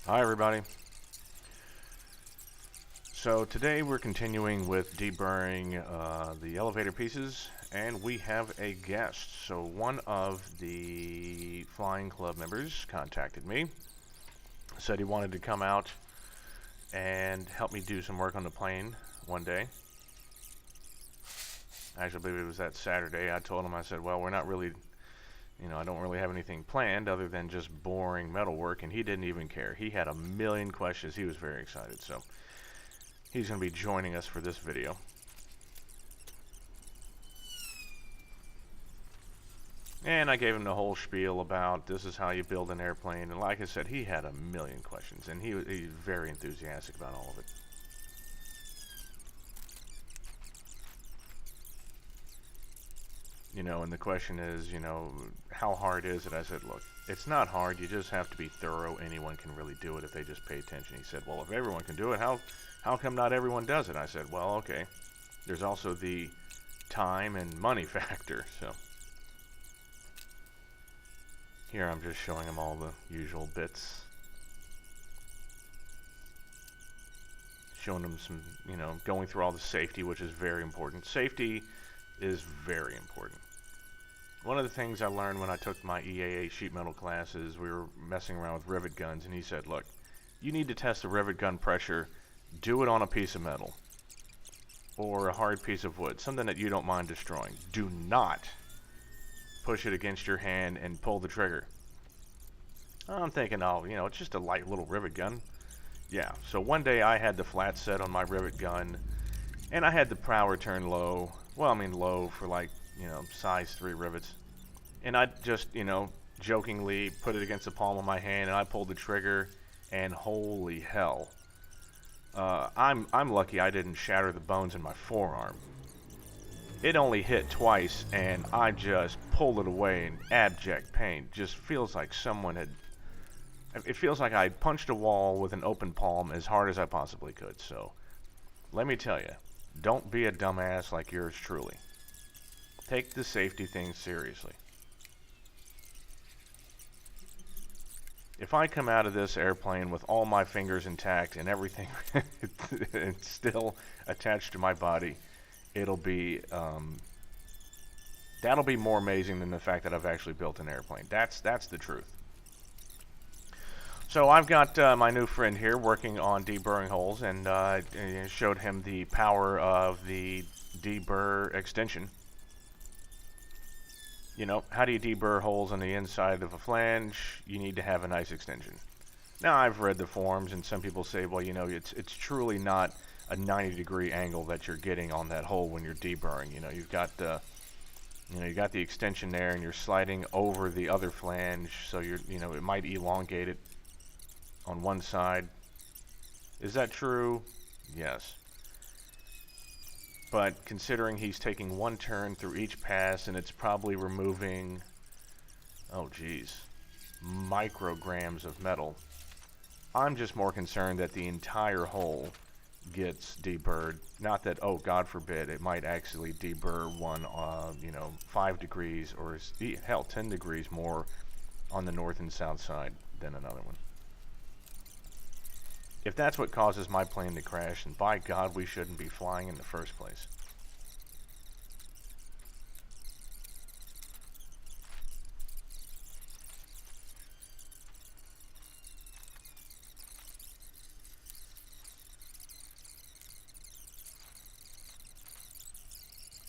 Hi everybody. So today we're continuing with deburring the elevator pieces, and we have a guest. So one of the flying club members contacted me, said he wanted to come out and help me do some work on the plane one day. Actually, I believe it was that Saturday. I told him, I said, well, we're not really, I don't really have anything planned other than just boring metal work, and he didn't even care. He had a million questions. He was very excited. So he's going to be joining us for this video. And I gave him the whole spiel about this is how you build an airplane. And like I said, he had a million questions, and he's very enthusiastic about all of it. And the question is, how hard is it? I said, look, it's not hard. You just have to be thorough. Anyone can really do it if they just pay attention. He said, well, if everyone can do it, how come not everyone does it? I said, well, okay. There's also the time and money factor. So here I'm just showing him all the usual bits. Showing him some, going through all the safety, which is very important. Safety is very important. One of the things I learned when I took my EAA sheet metal classes, we were messing around with rivet guns, and he said, look, you need to test the rivet gun pressure, do it on a piece of metal or a hard piece of wood, something that you don't mind destroying. Do not push it against your hand and pull the trigger. I'm thinking, oh, it's just a light little rivet gun. Yeah, so one day I had the flat set on my rivet gun, and I had the power turned low. Well, I mean low for like, size 3 rivets. And I just, jokingly put it against the palm of my hand, and I pulled the trigger, and holy hell. I'm lucky I didn't shatter the bones in my forearm. It only hit twice, and I just pulled it away in abject pain. Just feels like someone had... It feels like I punched a wall with an open palm as hard as I possibly could. So, let me tell you, don't be a dumbass like yours truly. Take the safety thing seriously. If I come out of this airplane with all my fingers intact and everything still attached to my body, it'll be that'll be more amazing than the fact that I've actually built an airplane. That's the truth. So I've got my new friend here working on deburring holes, and showed him the power of the deburr extension. How do you deburr holes on the inside of a flange? You need to have a nice extension. Now, I've read the forums, and some people say, well, it's truly not a 90-degree angle that you're getting on that hole when you're deburring. You've got you got the extension there, and you're sliding over the other flange, so it might elongate it on one side. Is that true? Yes. But considering he's taking one turn through each pass, and it's probably removing, oh geez, micrograms of metal, I'm just more concerned that the entire hole gets deburred. Not that, oh, God forbid, it might actually deburr one, 5 degrees or, hell, 10 degrees more on the north and south side than another one. If that's what causes my plane to crash, then by God, we shouldn't be flying in the first place.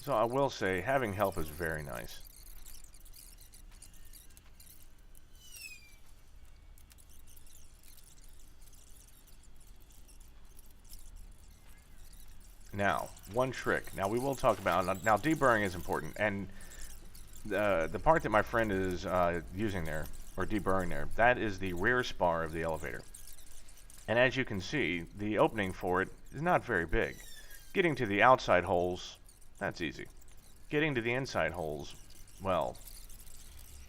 So I will say, having help is very nice. Now, one trick. Now, we will talk about... Now, deburring is important. And the part that my friend is using there, or deburring there, that is the rear spar of the elevator. And as you can see, the opening for it is not very big. Getting to the outside holes, that's easy. Getting to the inside holes, well,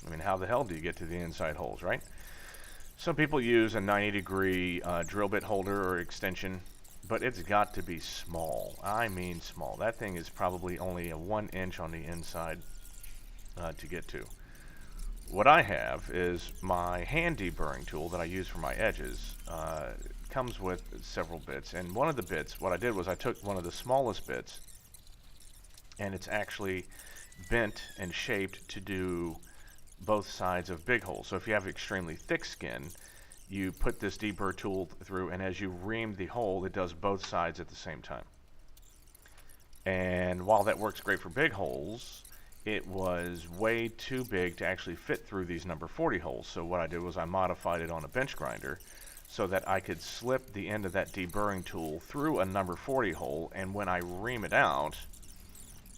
I mean, how the hell do you get to the inside holes, right? Some people use a 90-degree drill bit holder or extension, but it's got to be small. I mean small. That thing is probably only a 1 inch on the inside to get to. What I have is my hand deburring tool that I use for my edges. Comes with several bits, and one of the bits, what I did was I took one of the smallest bits, and it's actually bent and shaped to do both sides of big holes. So if you have extremely thick skin, you put this deburr tool through, and as you ream the hole, it does both sides at the same time. And while that works great for big holes, it was way too big to actually fit through these number 40 holes. So what I did was I modified it on a bench grinder so that I could slip the end of that deburring tool through a number 40 hole, and when I ream it out,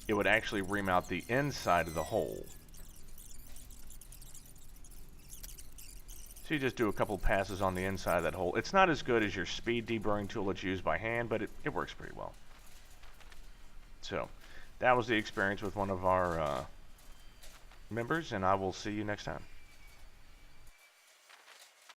it would actually ream out the inside of the hole. So you just do a couple passes on the inside of that hole. It's not as good as your speed deburring tool that's used by hand, but it works pretty well. So that was the experience with one of our members, and I will see you next time.